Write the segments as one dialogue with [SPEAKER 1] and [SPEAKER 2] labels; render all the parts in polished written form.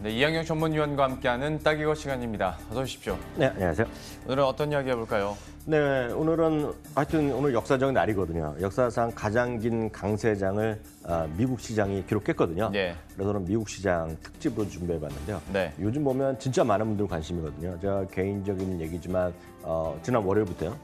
[SPEAKER 1] 네, 이학영 전문위원과 함께하는 딱이거 시간입니다. 어서 오십시오.
[SPEAKER 2] 네, 안녕하세요.
[SPEAKER 1] 오늘은 어떤 이야기 해볼까요?
[SPEAKER 2] 네, 오늘은 하여튼 오늘 역사적 날이거든요. 역사상 가장 긴 강세장을 미국 시장이 기록했거든요.
[SPEAKER 1] 네.
[SPEAKER 2] 그래서 오늘 미국 시장 특집으로 준비해봤는데요.
[SPEAKER 1] 네.
[SPEAKER 2] 요즘 보면 진짜 많은 분들 관심이거든요. 제가 개인적인 얘기지만 지난 월요일부터요.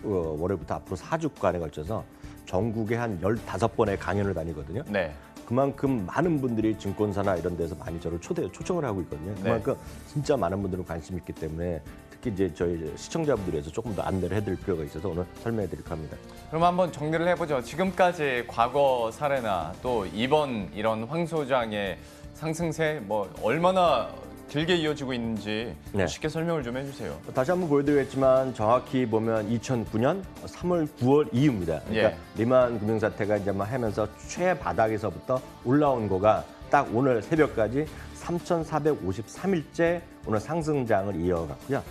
[SPEAKER 2] 월요일부터 앞으로 4주간에 걸쳐서 전국에 한 15번의 강연을 다니거든요.
[SPEAKER 1] 네.
[SPEAKER 2] 그만큼 많은 분들이 증권사나 이런 데서 많이 저를 초청을 하고 있거든요. 그만큼 진짜 많은 분들은 관심이 있기 때문에 특히 이제 저희 시청자분들에 대해서 조금 더 안내를 해드릴 필요가 있어서 오늘 설명해 드릴까 합니다.
[SPEAKER 1] 그럼 한번 정리를 해보죠. 지금까지 과거 사례나 또 이번 이런 황 소장의 상승세 뭐 얼마나 길게 이어지고 있는지
[SPEAKER 2] 네.
[SPEAKER 1] 쉽게 설명을 좀 해주세요.
[SPEAKER 2] 다시 한번 보여드리겠지만 정확히 보면 2009년 3월, 9월 이후입니다. 그러니까
[SPEAKER 1] 예.
[SPEAKER 2] 리만 금융사태가 이제 막 하면서 최바닥에서부터 올라온 거가 딱 오늘 새벽까지 3,453일째 오늘 상승장을 이어갔고요.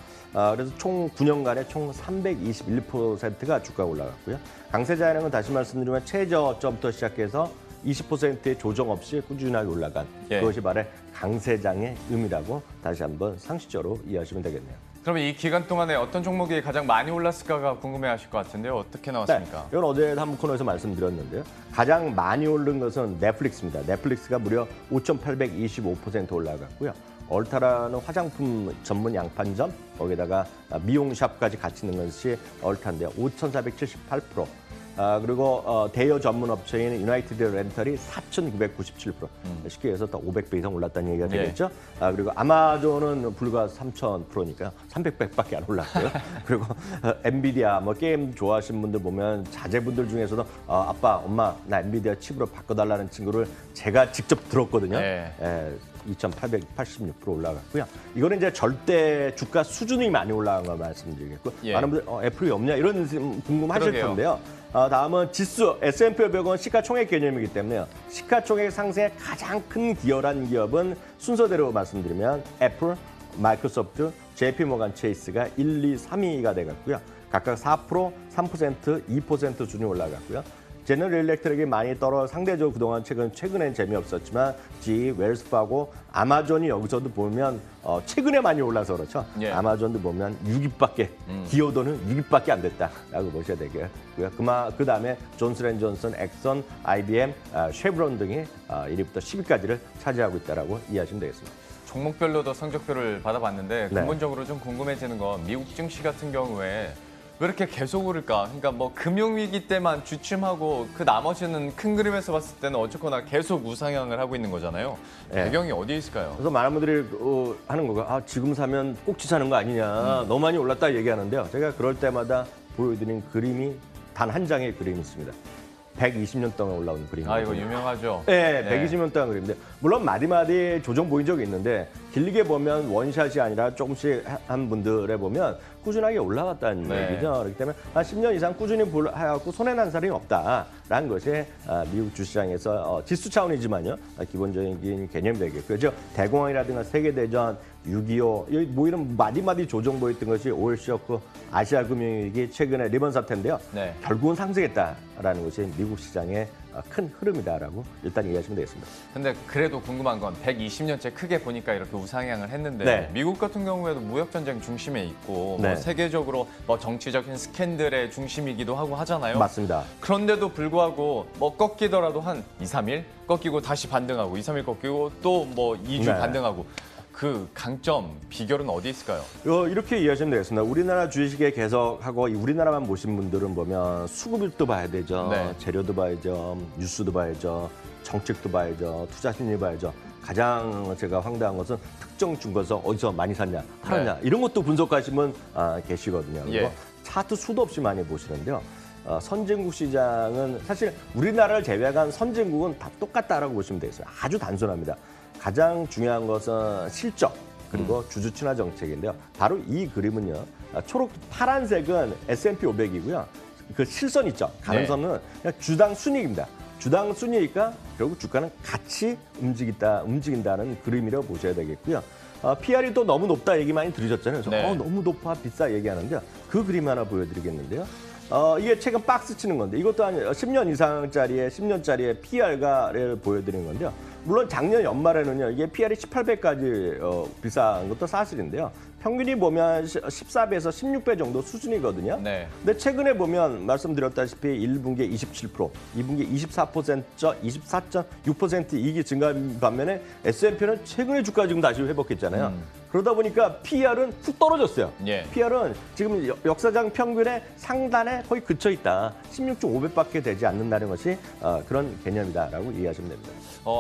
[SPEAKER 2] 그래서 총 9년간에 총 321%가 주가가 올라갔고요. 강세장이라는 건 다시 말씀드리면 최저점부터 시작해서 20%의 조정 없이 꾸준하게 올라간
[SPEAKER 1] 예.
[SPEAKER 2] 그것이 바로 강세장의 의미라고 다시 한번 상식적으로 이해하시면 되겠네요.
[SPEAKER 1] 그러면 이 기간 동안에 어떤 종목이 가장 많이 올랐을까가 궁금해하실 것 같은데요. 어떻게 나왔습니까?
[SPEAKER 2] 네, 이건 어제 한번 코너에서 말씀드렸는데요. 가장 많이 오른 것은 넷플릭스입니다. 넷플릭스가 무려 5,825% 올라갔고요. 얼타라는 화장품 전문 양판점, 거기다가 미용샵까지 같이 있는 것이 얼타인데요. 5,478%. 그리고 대여 전문 업체인 유나이티드 렌털이 4,997%. 쉽게 해서 더 500배 이상 올랐다는 얘기가 되겠죠. 그리고 아마존은 불과 3,000%니까 300배밖에 안 올랐고요. 그리고 엔비디아 뭐 게임 좋아하시는 분들 보면 자제분들 중에서도 아빠, 엄마 나 엔비디아 칩으로 바꿔달라는 친구를 제가 직접 들었거든요.
[SPEAKER 1] 네.
[SPEAKER 2] 2,886% 올라갔고요. 이거는 이제 절대 주가 수준이 많이 올라간 걸 말씀드리겠고
[SPEAKER 1] 예.
[SPEAKER 2] 많은 분들 애플이 없냐 이런 궁금하실
[SPEAKER 1] 그러게요.
[SPEAKER 2] 텐데요. 다음은 지수 S&P 500은 시가총액 개념이기 때문에 시가총액 상승에 가장 큰 기여한 기업은 순서대로 말씀드리면 애플, 마이크로소프트, JP모간 체이스가 1, 2, 3위가 돼갔고요. 각각 4%, 3%, 2% 수준이 올라갔고요. 제너럴 일렉트릭이 많이 떨어 상대적으로 그동안 최근엔 재미없었지만 GE, 웰스파고, 아마존이 여기서도 보면 최근에 많이 올라서 그렇죠.
[SPEAKER 1] 예.
[SPEAKER 2] 아마존도 보면 6위밖에 기여도는 6위밖에 안 됐다라고 보셔야 되고요. 그다음에 존슨앤존슨, 엑선, IBM, 쉐브론 등이 1위부터 10위까지를 차지하고 있다라고 이해하시면 되겠습니다.
[SPEAKER 1] 종목별로도 성적표를 받아봤는데
[SPEAKER 2] 네.
[SPEAKER 1] 근본적으로 좀 궁금해지는 건 미국 증시 같은 경우에 왜 이렇게 계속 오를까? 그러니까 뭐 금융위기 때만 주춤하고 그 나머지는 큰 그림에서 봤을 때는 어쨌거나 계속 우상향을 하고 있는 거잖아요.
[SPEAKER 2] 네.
[SPEAKER 1] 배경이 어디에 있을까요?
[SPEAKER 2] 그래서 많은 분들이 하는 거가 지금 사면 꼭지 사는 거 아니냐. 너무 많이 올랐다 얘기하는데요. 제가 그럴 때마다 보여드린 그림이 단 한 장의 그림이 있습니다. 120년 동안 올라온 그림입니다.
[SPEAKER 1] 이거 유명하죠?
[SPEAKER 2] 네, 120년 동안 그림인데 물론 마디마디 조정 보인 적이 있는데 길게 보면 원샷이 아니라 조금씩 한 분들에 보면 꾸준하게 올라갔다는
[SPEAKER 1] 네.
[SPEAKER 2] 얘기죠. 그렇기 때문에 한 10년 이상 꾸준히 해갖고 손해난 사람이 없다라는 것이 미국 주시장에서 지수 차원이지만요. 기본적인 개념이 되겠고요. 즉 대공황이라든가 세계대전, 6.25 뭐 이런 마디마디 조정 보였던 것이 오일 쇼크, 아시아 금융위기, 최근에 리먼 사태인데요.
[SPEAKER 1] 네.
[SPEAKER 2] 결국은 상승했다라는 것이 미국 시장의 큰 흐름이다라고 일단 이해하시면 되겠습니다.
[SPEAKER 1] 근데 그래도 궁금한 건 120년째 크게 보니까 이렇게 우상향을 했는데
[SPEAKER 2] 네.
[SPEAKER 1] 미국 같은 경우에도 무역전쟁 중심에 있고 뭐
[SPEAKER 2] 네.
[SPEAKER 1] 세계적으로 뭐 정치적인 스캔들의 중심이기도 하고 하잖아요.
[SPEAKER 2] 맞습니다.
[SPEAKER 1] 그런데도 불구하고 뭐 꺾이더라도 한 2, 3일 꺾이고 다시 반등하고 2, 3일 꺾이고 또 뭐 2주
[SPEAKER 2] 네.
[SPEAKER 1] 반등하고 그 강점, 비결은 어디 있을까요?
[SPEAKER 2] 이렇게 이해하시면 되겠습니다. 우리나라 주식에 계속하고 우리나라만 보신 분들은 보면 수급도 봐야 되죠.
[SPEAKER 1] 네.
[SPEAKER 2] 재료도 봐야죠. 뉴스도 봐야죠. 정책도 봐야죠. 투자 심리 봐야죠. 가장 제가 황당한 것은 특정 증권사 어디서 많이 샀냐, 팔았냐 이런 것도 분석하시면 계시거든요. 그리고
[SPEAKER 1] 예.
[SPEAKER 2] 차트 수도 없이 많이 보시는데요. 선진국 시장은 사실 우리나라를 제외한 선진국은 다 똑같다라고 보시면 되겠어요. 아주 단순합니다. 가장 중요한 것은 실적 그리고 주주 친화 정책인데요. 바로 이 그림은요. 파란색은 S&P 500이고요. 그 실선 있죠. 가능선은 그냥 주당 순이익입니다. 주당 순이익과 결국 주가는 같이 움직인다는 그림이라고 보셔야 되겠고요. PR이 또 너무 높다 얘기 많이 들으셨잖아요. 그래서
[SPEAKER 1] 네.
[SPEAKER 2] 너무 높아 비싸 얘기하는데 그 그림 하나 보여드리겠는데요. 이게 최근 박스 치는 건데 이것도 한 10년 이상짜리의 10년짜리의 PR가를 보여드리는 건데요. 물론 작년 연말에는요 이게 PR이 18배까지 비싼 것도 사실인데요. 평균이 보면 14배에서 16배 정도 수준이거든요.
[SPEAKER 1] 네.
[SPEAKER 2] 근데 최근에 보면 말씀드렸다시피 1분기에 27%, 2분기에 24% 이익이 증가한 반면에 S&P는 최근에 주가 지금 다시 회복했잖아요. 그러다 보니까 PR은 훅 떨어졌어요.
[SPEAKER 1] 예.
[SPEAKER 2] PR은 지금 역사상 평균의 상단에 거의 그쳐 있다. 16.5배밖에 되지 않는다는 것이 그런 개념이다라고 이해하시면 됩니다.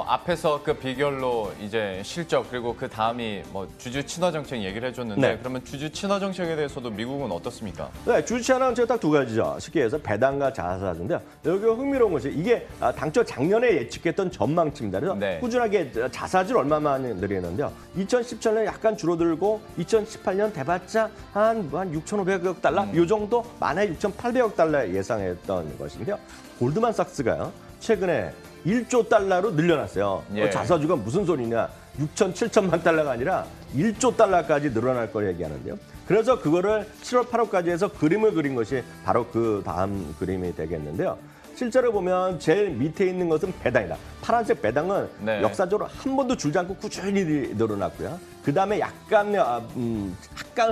[SPEAKER 1] 앞에서 그 비결로 이제 실적 그리고 그 다음이 뭐 주주 친화 정책 얘기를 해줬는데
[SPEAKER 2] 네.
[SPEAKER 1] 그러면 주주 친화 정책에 대해서도 미국은 어떻습니까?
[SPEAKER 2] 네, 주주 친화는 딱 두 가지죠. 쉽게 해서 배당과 자사주인데요. 여기 흥미로운 것이 이게 당초 작년에 예측했던 전망치입니다. 그래서
[SPEAKER 1] 네.
[SPEAKER 2] 꾸준하게 자사주를 얼마만 늘리는데요. 2017년에 약간 줄어들고 2018년 대봤자 한 6,500억 달러 이 정도 만에 6,800억 달러 예상했던 것인데요. 골드만삭스가 최근에 1조 달러로 늘려놨어요.
[SPEAKER 1] 예.
[SPEAKER 2] 자사주가 무슨 소리냐. 7천만 달러가 아니라 1조 달러까지 늘어날 걸 얘기하는데요. 그래서 그거를 7월, 8월까지 해서 그림을 그린 것이 바로 그 다음 그림이 되겠는데요. 실제로 보면 제일 밑에 있는 것은 배당이다. 파란색 배당은
[SPEAKER 1] 네.
[SPEAKER 2] 역사적으로 한 번도 줄지 않고 꾸준히 늘어났고요. 그다음에 약간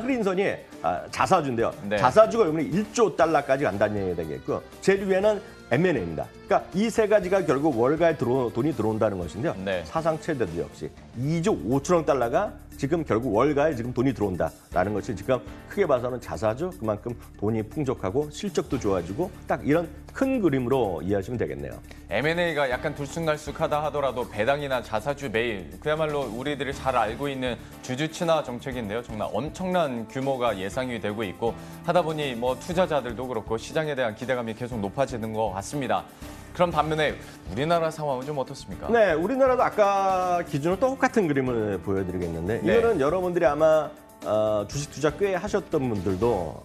[SPEAKER 2] 흐린 선이 자사주인데요.
[SPEAKER 1] 네.
[SPEAKER 2] 자사주가 이번에 1조 달러까지 간다는 얘기가 되겠고 제일 위에는 M&A입니다. 그러니까 이 세 가지가 결국 월가에 돈이 들어온다는 것인데요.
[SPEAKER 1] 네.
[SPEAKER 2] 사상 최대도 역시 2조 5천억 달러가 지금 결국 월가에 지금 돈이 들어온다라는 것이 지금 크게 봐서는 자사주 그만큼 돈이 풍족하고 실적도 좋아지고 딱 이런 큰 그림으로 이해하시면 되겠네요.
[SPEAKER 1] M&A가 약간 들쑥날쑥하다 하더라도 배당이나 자사주 매일 그야말로 우리들이 잘 알고 있는 주주 친화 정책인데요. 정말 엄청난 규모가 예상이 되고 있고 하다 보니 뭐 투자자들도 그렇고 시장에 대한 기대감이 계속 높아지는 것 같습니다. 그럼 반면에 우리나라 상황은 좀 어떻습니까?
[SPEAKER 2] 네, 우리나라도 아까 기준으로 똑같은 그림을 보여드리겠는데
[SPEAKER 1] 네.
[SPEAKER 2] 이거는 여러분들이 아마 주식 투자 꽤 하셨던 분들도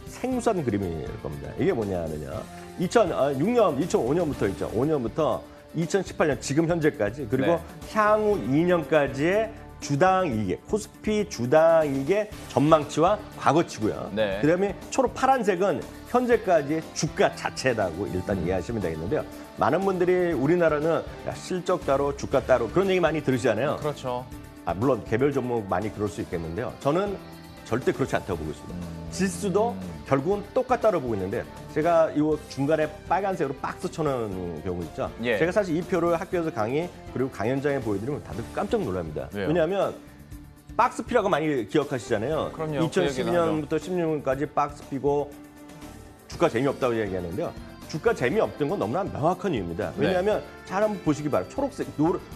[SPEAKER 2] 생소한 그림일 겁니다. 이게 뭐냐면요. 2006년, 2005년부터 있죠. 5년부터 2018년 지금 현재까지 그리고
[SPEAKER 1] 네.
[SPEAKER 2] 향후 2년까지의 주당 이익의 코스피 주당 이익의 전망치와 과거치고요.
[SPEAKER 1] 네.
[SPEAKER 2] 그다음에 초록 파란색은 현재까지의 주가 자체라고 일단 이해하시면 되겠는데요. 많은 분들이 우리나라는 실적 따로 주가 따로 그런 얘기 많이 들으시잖아요.
[SPEAKER 1] 그렇죠.
[SPEAKER 2] 물론 개별 종목 많이 그럴 수 있겠는데요. 저는 절대 그렇지 않다고 보고 있습니다. 지수도 결국은 똑같다고 보고 있는데 제가 이 중간에 빨간색으로 박스 쳐놓은 경우 있죠.
[SPEAKER 1] 예.
[SPEAKER 2] 제가 사실 이 표를 학교에서 강의 그리고 강연장에 보여드리면 다들 깜짝 놀랍니다.
[SPEAKER 1] 왜요?
[SPEAKER 2] 왜냐하면 박스 피라고 많이 기억하시잖아요.
[SPEAKER 1] 그럼요.
[SPEAKER 2] 2012년부터 16년까지 박스 피고 주가 재미없다고 얘기하는데요. 주가 재미없던 건 너무나 명확한 이유입니다. 왜냐하면 잘 한번 보시기 바랍니다. 초록색,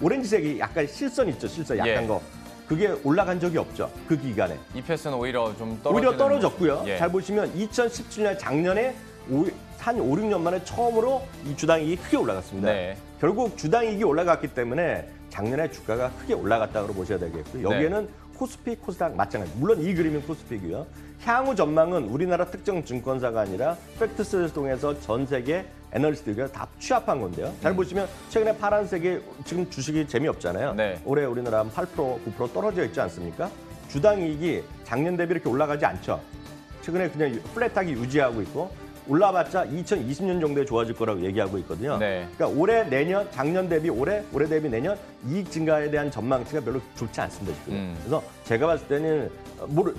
[SPEAKER 2] 오렌지색이 약간 실선 있죠. 실선 약간
[SPEAKER 1] 예.
[SPEAKER 2] 거. 그게 올라간 적이 없죠. 그 기간에.
[SPEAKER 1] EPS는 오히려 좀
[SPEAKER 2] 오히려 떨어졌고요.
[SPEAKER 1] 예.
[SPEAKER 2] 잘 보시면 2017년 작년에 한 5, 6년 만에 처음으로 이 주당이익이 크게 올라갔습니다.
[SPEAKER 1] 네.
[SPEAKER 2] 결국 주당이익이 올라갔기 때문에 작년에 주가가 크게 올라갔다고 보셔야 되겠고요. 여기에는 코스피, 코스닥 마찬가지. 물론 이 그림은 코스피고요. 향후 전망은 우리나라 특정 증권사가 아니라 팩트스를 통해서 전 세계 애널리스트가 다 취합한 건데요. 잘 보시면 최근에 파란색이 지금 주식이 재미없잖아요.
[SPEAKER 1] 네.
[SPEAKER 2] 올해 우리나라 8%, 9% 떨어져 있지 않습니까? 주당 이익이 작년 대비 이렇게 올라가지 않죠. 최근에 그냥 플랫하게 유지하고 있고 올라봤자 2020년 정도에 좋아질 거라고 얘기하고 있거든요.
[SPEAKER 1] 네.
[SPEAKER 2] 그러니까 올해, 내년, 작년 대비 올해 대비 내년 이익 증가에 대한 전망치가 별로 좋지 않습니다. 지금. 그래서 제가 봤을 때는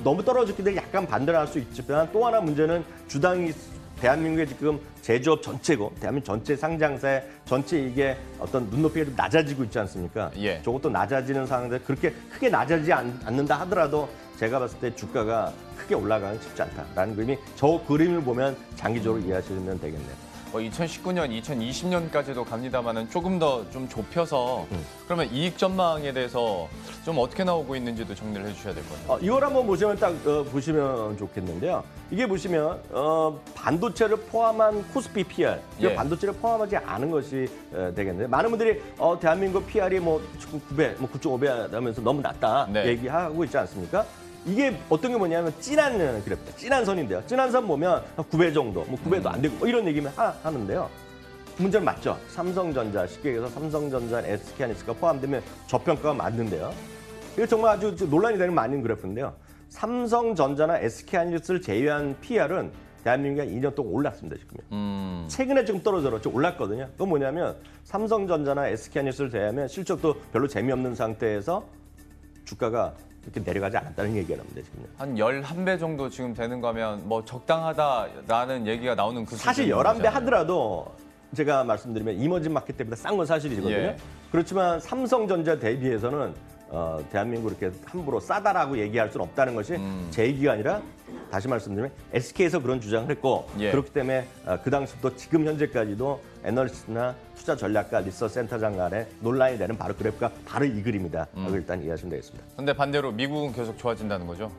[SPEAKER 2] 너무 떨어졌기 때문에 약간 반대를 할 수 있지만 또 하나 문제는 주당이 대한민국의 지금 제조업 전체고 대한민국 전체 상장사의 전체 이게 어떤 눈높이가 좀 낮아지고 있지 않습니까?
[SPEAKER 1] 예.
[SPEAKER 2] 저것도 낮아지는 상황인데 그렇게 크게 낮아지지 않는다 하더라도 제가 봤을 때 주가가 크게 올라가는 쉽지 않다라는 그림이 저 그림을 보면 장기적으로 이해하시면 되겠네요.
[SPEAKER 1] 2019년, 2020년까지도 갑니다만은 조금 더 좀 좁혀서 그러면 이익 전망에 대해서 좀 어떻게 나오고 있는지도 정리를 해주셔야 될 것 같아요.
[SPEAKER 2] 이걸 한번 보시면 딱 보시면 좋겠는데요. 이게 보시면 반도체를 포함한 코스피 PR,
[SPEAKER 1] 예.
[SPEAKER 2] 반도체를 포함하지 않은 것이 되겠는데 많은 분들이 대한민국 PR이 뭐 9배, 9.5배 하면서 너무 낮다
[SPEAKER 1] 네.
[SPEAKER 2] 얘기하고 있지 않습니까? 이게 어떤 게 뭐냐면 진한 그래프입니다. 진한 선인데요. 진한 선 보면 9배 정도, 뭐 9배도 안 되고 뭐 이런 얘기만 하는데요. 문제는 맞죠. 삼성전자, 쉽게 얘기해서 삼성전자, SK하이닉스가 포함되면 저평가가 맞는데요. 이게 정말 아주 논란이 되는 많은 그래프인데요. 삼성전자나 SK하이닉스를 제외한 PR은 대한민국이 2년 동안 올랐습니다, 지금요. 최근에 지금 떨어져서 좀 올랐거든요. 그건 뭐냐면 삼성전자나 SK하이닉스를 제외하면 실적도 별로 재미없는 상태에서 주가가 이렇게 내려가지 않았다는 얘기가 나옵니다, 지금요.
[SPEAKER 1] 한 11배 정도 지금 되는 거면 뭐 적당하다라는 얘기가 나오는 그
[SPEAKER 2] 사실
[SPEAKER 1] 수준인
[SPEAKER 2] 11배
[SPEAKER 1] 거잖아요.
[SPEAKER 2] 하더라도 제가 말씀드리면 이머징 마켓 때보다 싼 건 사실이거든요.
[SPEAKER 1] 예.
[SPEAKER 2] 그렇지만 삼성전자 대비해서는 대한민국 이렇게 함부로 싸다라고 얘기할 수는 없다는 것이 제 얘기가 아니라 다시 말씀드리면 SK에서 그런 주장을 했고
[SPEAKER 1] 예.
[SPEAKER 2] 그렇기 때문에 그 당시부터 지금 현재까지도 애널리스트나 투자 전략가 리서치 센터장 간에 논란이 되는 바로 그래프가 바로 이 그림이다. 하고 일단 이해하시면 되겠습니다.
[SPEAKER 1] 근데 반대로 미국은 계속 좋아진다는 거죠?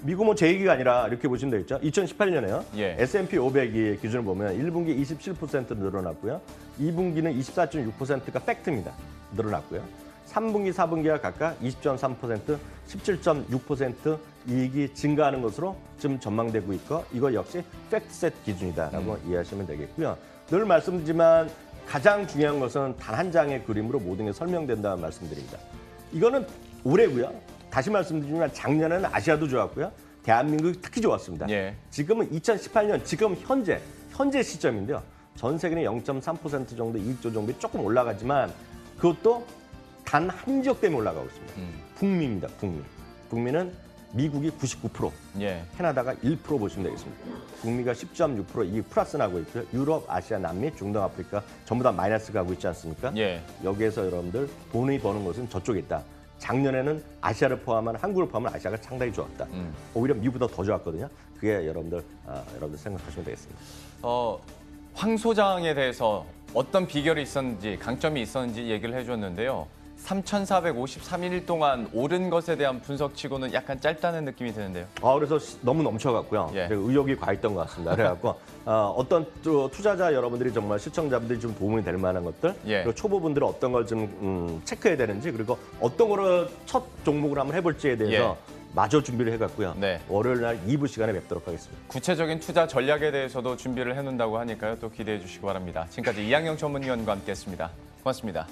[SPEAKER 2] 미국은 제 얘기가 아니라 이렇게 보시면 되겠죠. 2018년에요.
[SPEAKER 1] 예.
[SPEAKER 2] S&P 500이 기준을 보면 1분기 27% 늘어났고요. 2분기는 24.6%가 팩트입니다. 늘어났고요. 3분기, 4분기와 각각 20.3%, 17.6% 이익이 증가하는 것으로 지금 전망되고 있고 이거 역시 팩트셋 기준이다라고 이해하시면 되겠고요. 늘 말씀드리지만 가장 중요한 것은 단 한 장의 그림으로 모든 게 설명된다는 말씀드립니다. 이거는 올해고요. 다시 말씀드리지만 작년에는 아시아도 좋았고요. 대한민국이 특히 좋았습니다.
[SPEAKER 1] 예.
[SPEAKER 2] 지금은 2018년 지금 현재 시점인데요. 전 세계는 0.3% 정도 이익 조정비 조금 올라가지만 그것도 단 한 지역 때문에 올라가고 있습니다. 북미입니다. 북미. 북미는 미국이 99%,
[SPEAKER 1] 예.
[SPEAKER 2] 캐나다가 1% 보시면 되겠습니다. 북미가 10.6% 이익 플러스 나고 있고요. 유럽, 아시아, 남미, 중동 아프리카 전부 다 마이너스 가고 있지 않습니까?
[SPEAKER 1] 예.
[SPEAKER 2] 여기에서 여러분들 돈이 버는 것은 저쪽에 있다. 작년에는 아시아를 포함한 한국을 포함한 아시아가 상당히 좋았다. 오히려 미국보다 더 좋았거든요. 그게 여러분들 생각하시면 되겠습니다.
[SPEAKER 1] 황 소장에 대해서 어떤 비결이 있었는지, 강점이 있었는지 얘기를 해줬는데요. 3,453일 동안 오른 것에 대한 분석치고는 약간 짧다는 느낌이 드는데요.
[SPEAKER 2] 그래서 너무 넘쳐갖고요.
[SPEAKER 1] 예.
[SPEAKER 2] 의욕이 과했던 것 같습니다. 그래갖고 어떤 투자자 여러분들이 정말 시청자분들이 좀 도움이 될 만한 것들,
[SPEAKER 1] 예.
[SPEAKER 2] 그리고 초보분들은 어떤 걸 좀 체크해야 되는지, 그리고 어떤 거를 첫 종목을 한번 해볼지에 대해서 마저 준비를 해갖고요.
[SPEAKER 1] 네.
[SPEAKER 2] 월요일 날 2부 시간에 뵙도록 하겠습니다.
[SPEAKER 1] 구체적인 투자 전략에 대해서도 준비를 해놓는다고 하니까요. 또 기대해 주시기 바랍니다. 지금까지 이항영 전문위원과 함께했습니다. 고맙습니다.